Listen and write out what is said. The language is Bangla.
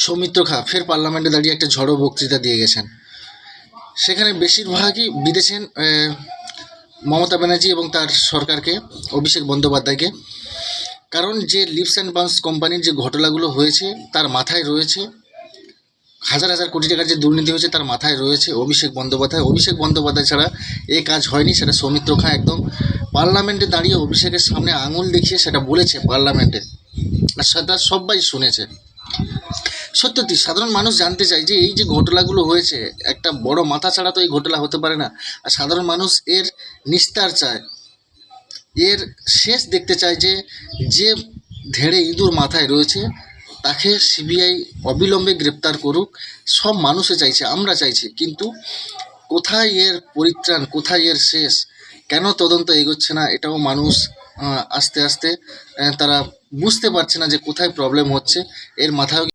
সৌমিত্র খা ফের পার্লামেন্টে দাঁড়িয়ে একটা ঝড়ো বক্তৃতা দিয়ে গেছেন। সেখানে বেশিরভাগই বিঁধেছেন মমতা ব্যানার্জি এবং তার সরকারকে, অভিষেক বন্দ্যোপাধ্যায়কে। কারণ যে লিভস অ্যান্ড বার্নস কোম্পানির যে ঘটনাগুলো হয়েছে তার মাথায় রয়েছে হাজার হাজার কোটি টাকার যে দুর্নীতি হয়েছে, তার মাথায় রয়েছে অভিষেক বন্দ্যোপাধ্যায়। অভিষেক বন্দ্যোপাধ্যায় ছাড়া এ কাজ হয়নি, সেটা সৌমিত্র খা একদম পার্লামেন্টে দাঁড়িয়ে অভিষেকের সামনে আঙুল দেখিয়ে সেটা বলেছে পার্লামেন্টে, আর সেটা সবাই শুনেছে। সত্যি সাধারণ মানুষ জানতে চায় যে এই যে ঘটনাগুলো হয়েছে, একটা বড় মাথা ছাড়া তো এই ঘটনা হতে পারে না। আর সাধারণ মানুষ এর নিস্তার চায়, এর শেষ দেখতে চায়। যে ধেড়ে ইঁদুর মাথায় রয়েছে তাকে সিবিআই অবিলম্বে গ্রেপ্তার করুক। সব মানুষে চাইছে, আমরা চাইছি, কিন্তু কোথায় এর পরিত্রাণ, কোথায় এর শেষ, কেন তদন্ত এগোচ্ছে না, এটাও মানুষ আস্তে আস্তে তারা বুঝতে পারছে না যে কোথায় প্রবলেম হচ্ছে। এর মাথায়